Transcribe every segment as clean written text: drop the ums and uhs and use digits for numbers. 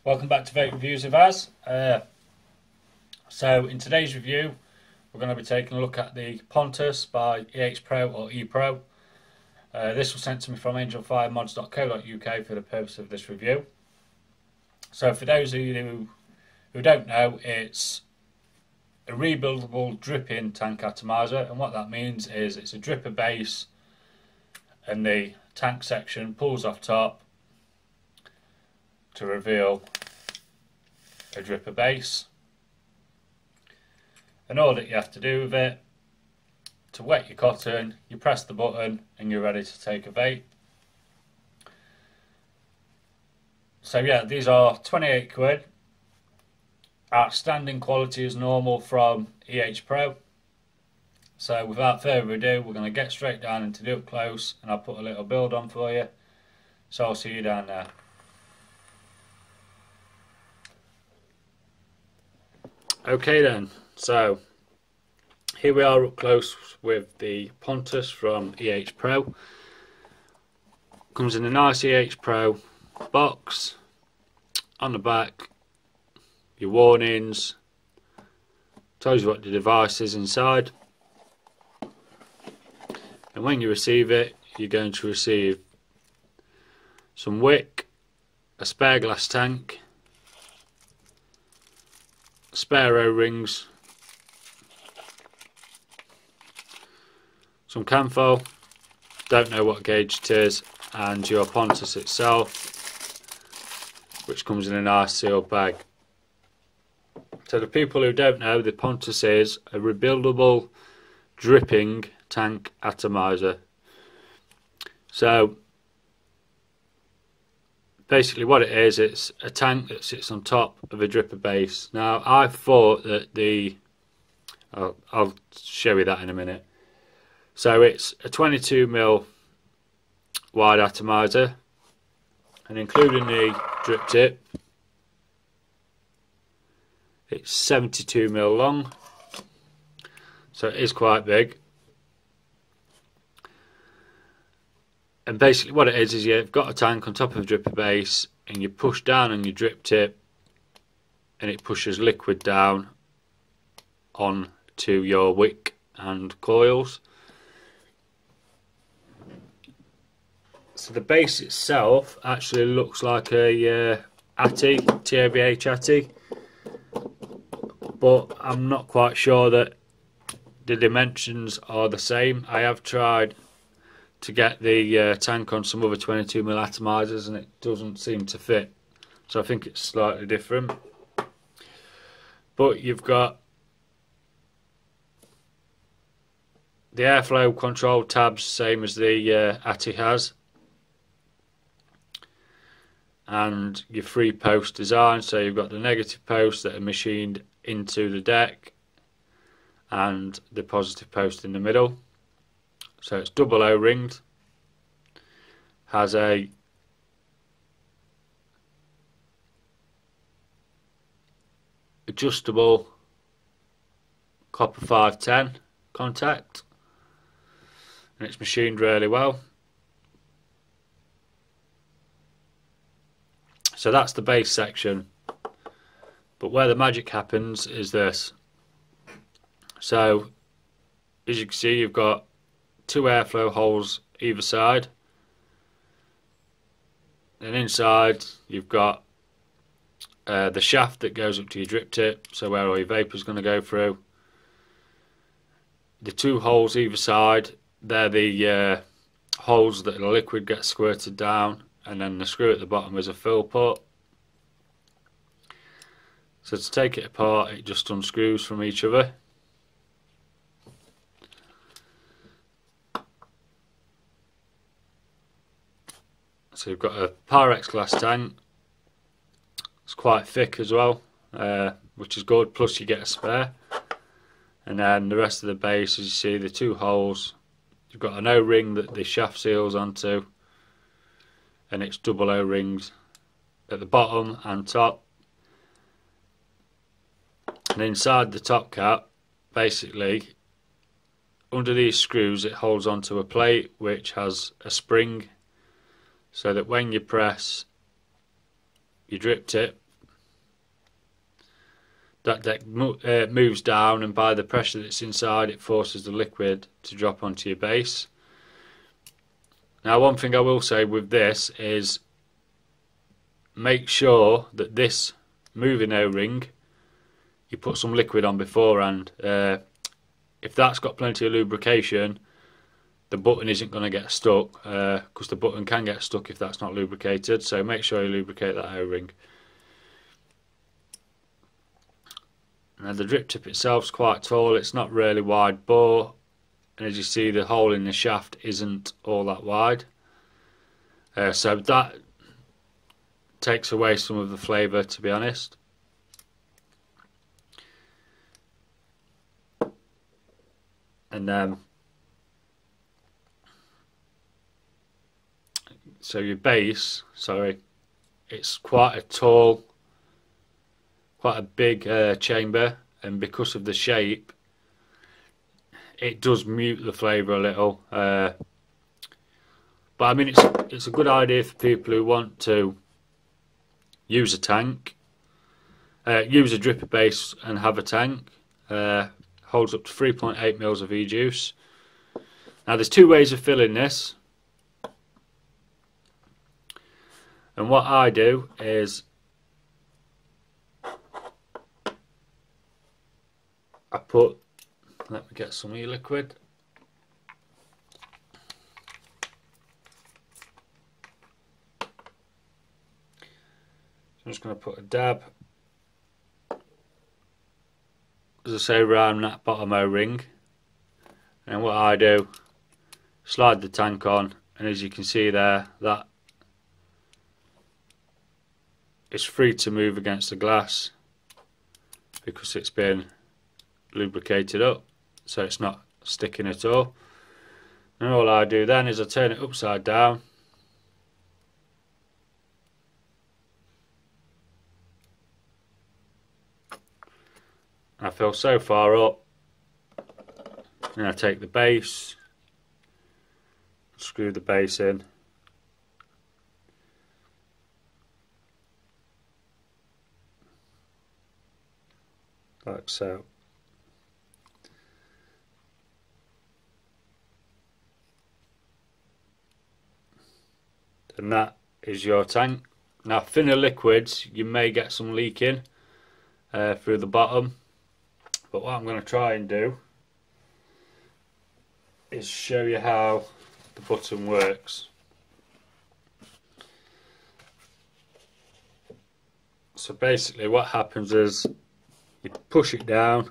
Welcome back to Vape Reviews with Az. So in today's review we're going to be taking a look at the Pontus by Ehpro or Ehpro. This was sent to me from Angelfiremods.co.uk for the purpose of this review. So for those of you who don't know, it's a rebuildable drip-in tank atomizer, and what that means is it's a dripper base and the tank section pulls off top to reveal a dripper base, and all that you have to do with it, to wet your cotton, you press the button and you're ready to take a vape. So yeah, these are 28 quid, outstanding quality as normal from Ehpro. So without further ado, we're going to get straight down into the up close, and I'll put a little build on for you. So I'll see you down there. Okay then, so here we are up close with the Pontus from Ehpro. Comes in a nice Ehpro box. On the back, your warnings, tells you what the device is inside, and when you receive it, you're going to receive some wick, a spare glass tank, spare O-rings, some camphor, don't know what gauge it is, and your Pontus itself, which comes in a nice sealed bag. So the people who don't know, the Pontus is a rebuildable dripping tank atomizer. So basically what it is, it's a tank that sits on top of a dripper base. Now I thought that I'll show you that in a minute. So it's a 22mm wide atomizer, and including the drip tip, it's 72mm long, so it is quite big. And basically what it is you've got a tank on top of a dripper base, and you push down on your drip tip and it pushes liquid down onto your wick and coils. So the base itself actually looks like a ATI, TABH ATI, but I'm not quite sure that the dimensions are the same. I have tried to get the tank on some other 22mm atomizers and it doesn't seem to fit, so I think it's slightly different. But you've got the airflow control tabs, same as the ATI has, and your 3-post design. So you've got the negative posts that are machined into the deck and the positive post in the middle. So it's double O-ringed, has a adjustable copper 510 contact, and it's machined really well. So that's the base section, but where the magic happens is this. So as you can see, you've got 2 airflow holes either side, and inside you've got the shaft that goes up to your drip tip, so where all your vapour is going to go through. The 2 holes either side, they're the holes that the liquid gets squirted down, and then the screw at the bottom is a fill port. So to take it apart, it just unscrews from each other. So you've got a Pyrex glass tank. It's quite thick as well, which is good, plus you get a spare. And then the rest of the base, as you see, the 2 holes, you've got an O-ring that the shaft seals onto, and it's double O-rings at the bottom and top. And inside the top cap, basically, under these screws, it holds onto a plate which has a spring, so that when you press your drip tip that deck moves down, and by the pressure that's inside, it forces the liquid to drop onto your base. Now, one thing I will say with this is make sure that this moving O-ring, you put some liquid on beforehand. If that's got plenty of lubrication, the button isn't going to get stuck, because the button can get stuck if that's not lubricated. So make sure you lubricate that O-ring. Now, the drip tip itself is quite tall. It's not really wide bore, and as you see, the hole in the shaft isn't all that wide. So that takes away some of the flavour, to be honest. And so your base, it's quite a tall, quite a big chamber, and because of the shape, it does mute the flavour a little. But I mean, it's a good idea for people who want to use a tank, use a dripper base and have a tank. Holds up to 3.8 mils of e-juice. Now, there's two ways of filling this, and what I do is I put, let me get some e-liquid. I'm just going to put a dab, as I say, around that bottom O-ring, and what I do, slide the tank on, and as you can see there, that it's free to move against the glass because it's been lubricated up, so it's not sticking at all. And all I do then is I turn it upside down, I fill so far up, and I take the base, screw the base in, like so. And that is your tank. Now, thinner liquids, you may get some leaking through the bottom. But what I'm going to try and do is show you how the button works. So basically what happens is you push it down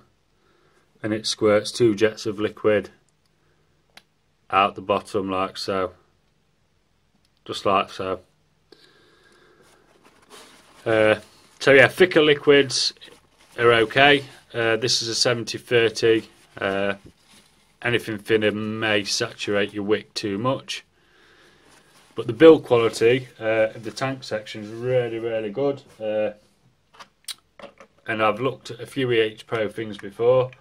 and it squirts 2 jets of liquid out the bottom like so. Just like so. So yeah, thicker liquids are okay. This is a 70-30. Anything thinner may saturate your wick too much. But the build quality of the tank section is really, really good. And I've looked at a few Ehpro things before.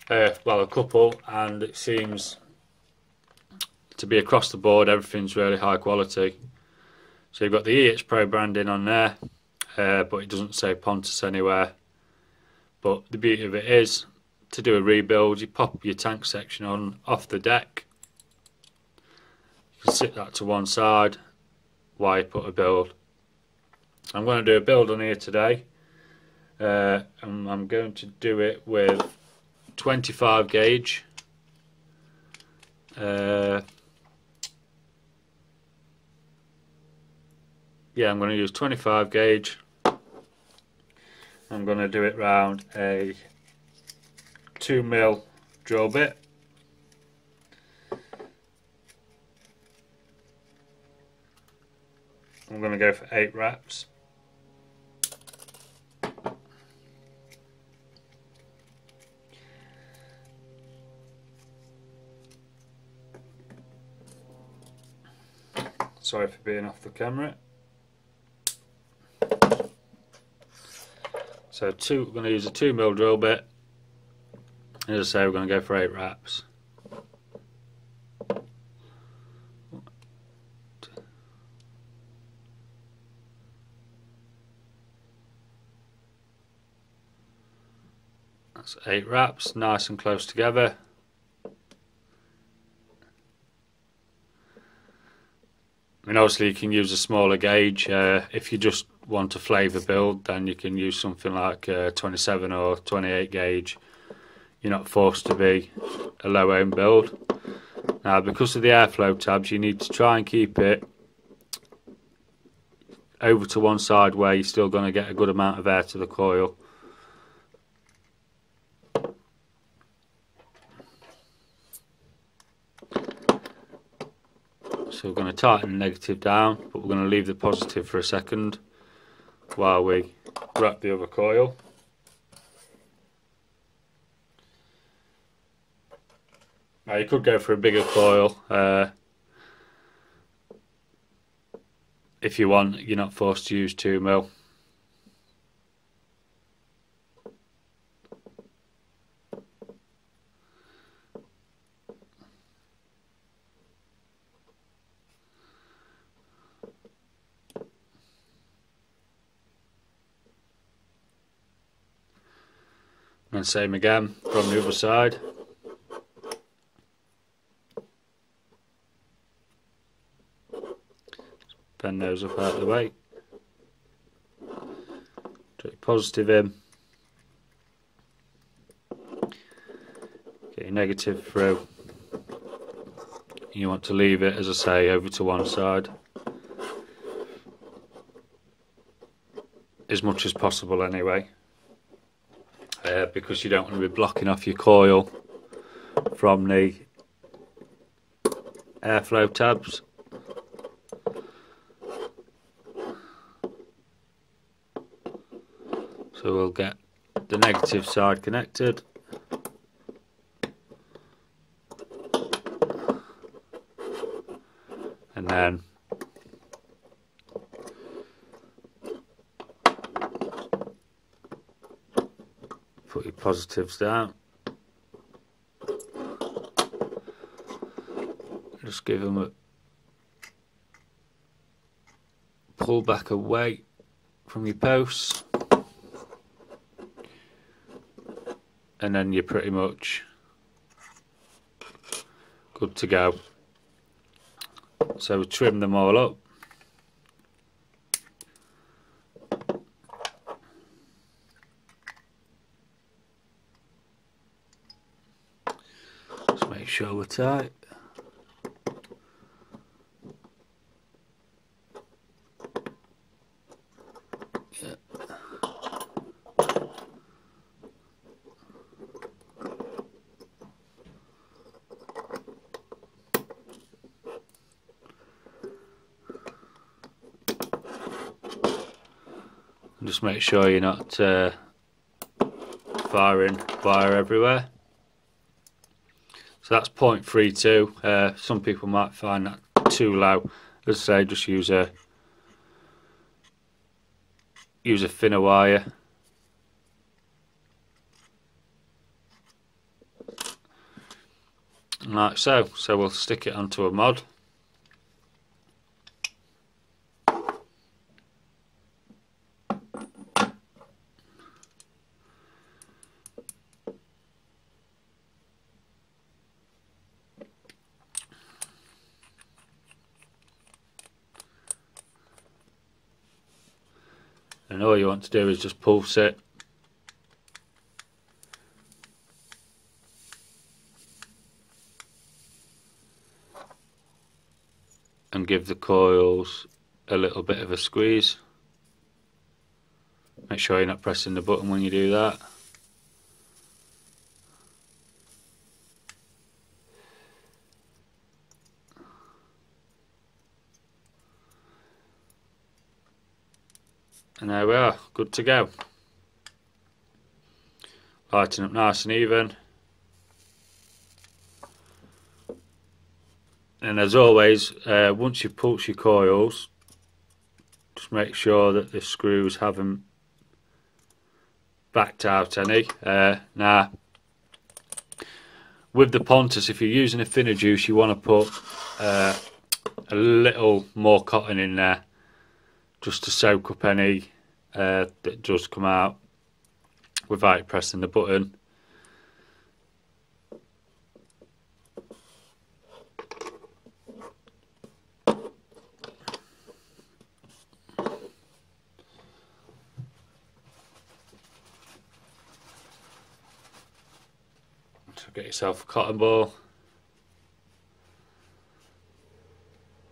Well, a couple, and it seems to be across the board, everything's really high quality. So you've got the Ehpro branding on there, but it doesn't say Pontus anywhere. But the beauty of it is, to do a rebuild, you pop your tank section on off the deck. You can sit that to one side while you put a build. I'm going to do a build on here today, and I'm going to do it with 25 gauge. Yeah, I'm going to use 25 gauge. I'm going to do it round a 2mm drill bit. I'm going to go for 8 wraps. Sorry for being off the camera. So we're going to use a 2mm drill bit. As I say, we're going to go for 8 wraps. That's 8 wraps, nice and close together. I mean, obviously you can use a smaller gauge. If you just want a flavour build, then you can use something like 27 or 28 gauge. You're not forced to be a low ohm build. Now, because of the airflow tabs, you need to try and keep it over to one side where you're still going to get a good amount of air to the coil. So we're going to tighten the negative down, but we're going to leave the positive for a second while we wrap the other coil. Now you could go for a bigger coil if you want. You're not forced to use 2mm. And same again from the other side. Bend those up out of the way. Put your positive in. Get your negative through. You want to leave it, as I say, over to one side as much as possible anyway. Because you don't want to be blocking off your coil from the airflow tabs. So we'll get the negative side connected. And then put your positives down. Just give them a pull back away from your posts, and then you're pretty much good to go. So we trim them all up. Just make sure we're tight. Yeah. Just make sure you're not firing wire everywhere. So that's 0.32. Some people might find that too low. As I say, just use a thinner wire. Like so. So we'll stick it onto a mod. And all you want to do is just pulse it. And give the coils a little bit of a squeeze. Make sure you're not pressing the button when you do that. And there we are, good to go. Lighten up nice and even. And as always, once you pulse your coils, just make sure that the screws haven't backed out any. Now, with the Pontus, if you're using a thinner juice, you want to put a little more cotton in there, just to soak up any that does come out without pressing the button. get yourself a cotton ball.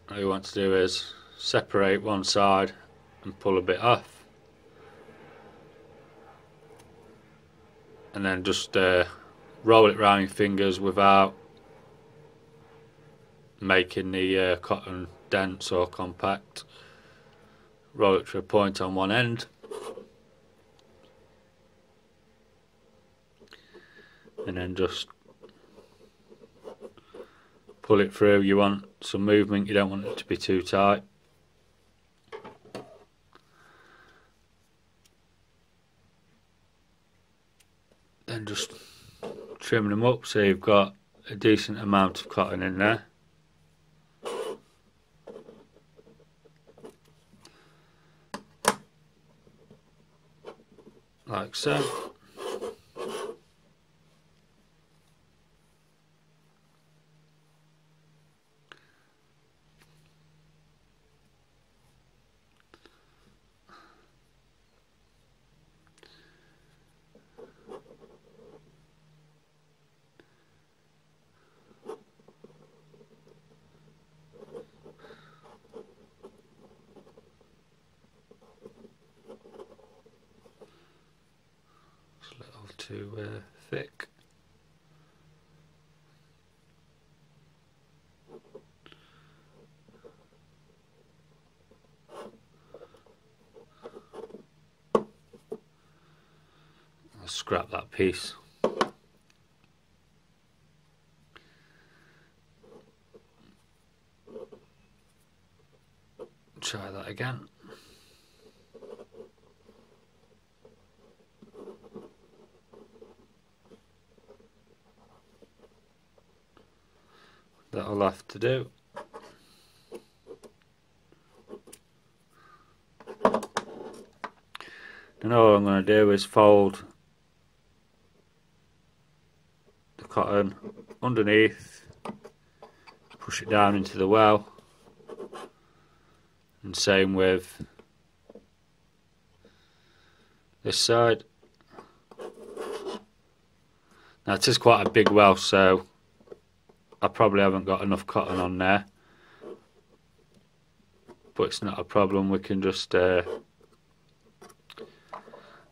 All you want to do is separate one side and pull a bit off, and then just roll it around your fingers without making the cotton dense or compact. Roll it to a point on one end, and then just pull it through. You want some movement, you don't want it to be too tight. Then just trim them up so you've got a decent amount of cotton in there. Like so. It's a little too thick. I'll scrap that piece. Try that again. That'll have to do. Then all I'm going to do is fold the cotton underneath, push it down into the well, and same with this side. Now it is quite a big well, so I probably haven't got enough cotton on there, but it's not a problem. We can just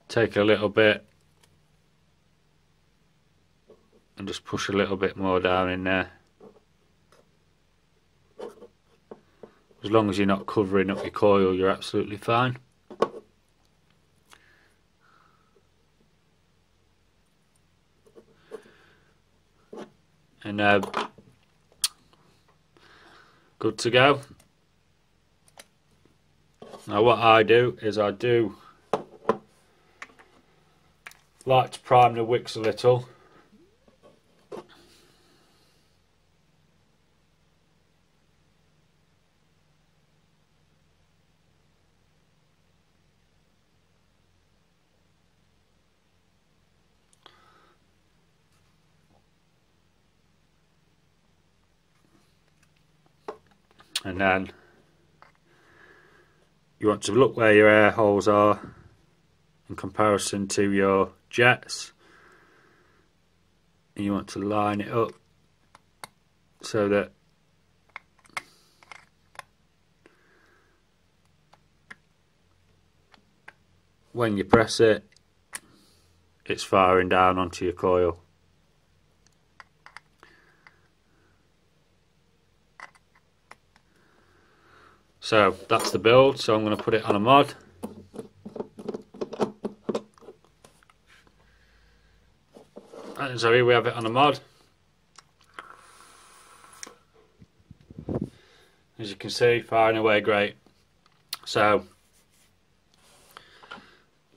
take a little bit and just push a little bit more down in there. As long as you're not covering up your coil, you're absolutely fine. And good to go. Now what I do is I do like to prime the wicks a little. And then you want to look where your air holes are in comparison to your jets, and you want to line it up so that when you press it, it's firing down onto your coil. So that's the build, so I'm going to put it on a mod. And so here we have it on a mod. As you can see, firing away great. So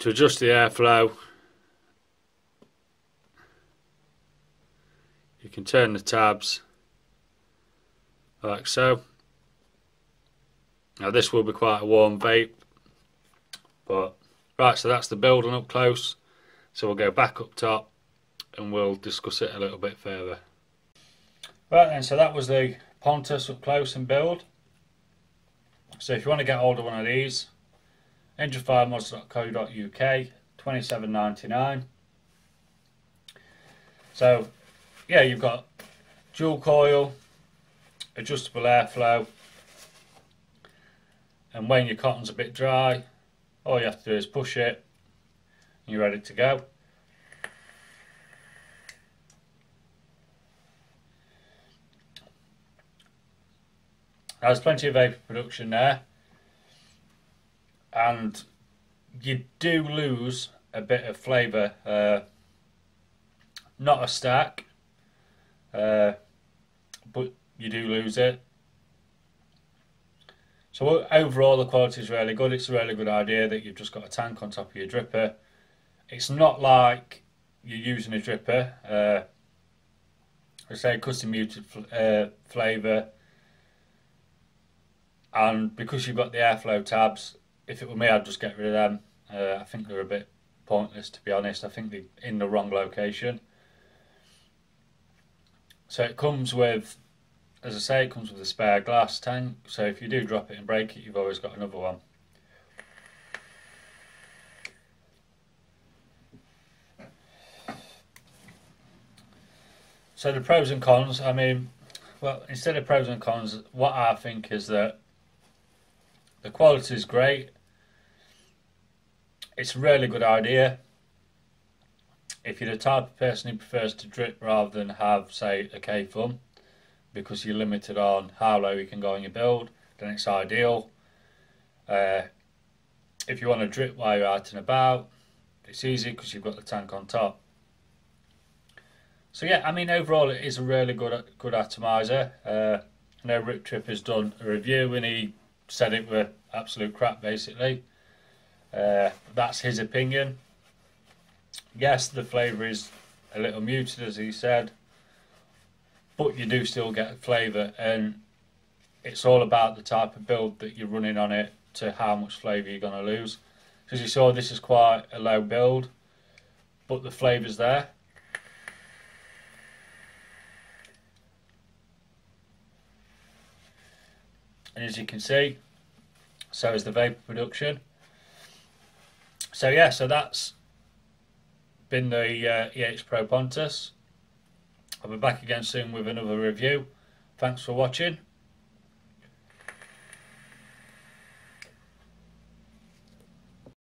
to adjust the airflow, you can turn the tabs like so. Now this will be quite a warm vape, but right, so that's the build and up close. So we'll go back up top and we'll discuss it a little bit further. Right then, so that was the Pontus up close and build. So if you want to get hold of one of these, Angelfiremods.co.uk, £27.99. So yeah, you've got dual coil, adjustable airflow, and when your cotton's a bit dry, all you have to do is push it and you're ready to go. Now, there's plenty of vapor production there, and you do lose a bit of flavour, not a stack, but you do lose it. So overall the quality is really good. It's a really good idea that you've just got a tank on top of your dripper. It's not like you're using a dripper. I say custom muted flavour, and because you've got the airflow tabs, if it were me I'd just get rid of them. I think they're a bit pointless, to be honest. I think they're in the wrong location. So it comes with, as I say, it comes with a spare glass tank, so if you do drop it and break it, you've always got another one. So the pros and cons, I mean, well, instead of pros and cons, what I think is that the quality is great. It's a really good idea. If you're the type of person who prefers to drip rather than have, say, a K-thumb, because you're limited on how low you can go on your build, then it's ideal. If you want to drip while you're out and about, it's easy because you've got the tank on top. So yeah, I mean, overall it is a really good atomizer. I know Rip Tripper's done a review and he said it were absolute crap, basically. That's his opinion. Yes, the flavour is a little muted, as he said, but you do still get flavour, and it's all about the type of build that you're running on it to how much flavour you're going to lose. As you saw, this is quite a low build, but the flavour's there. And as you can see, so is the vapour production. So yeah, so that's been the Ehpro Pontus. I'll be back again soon with another review. Thanks for watching.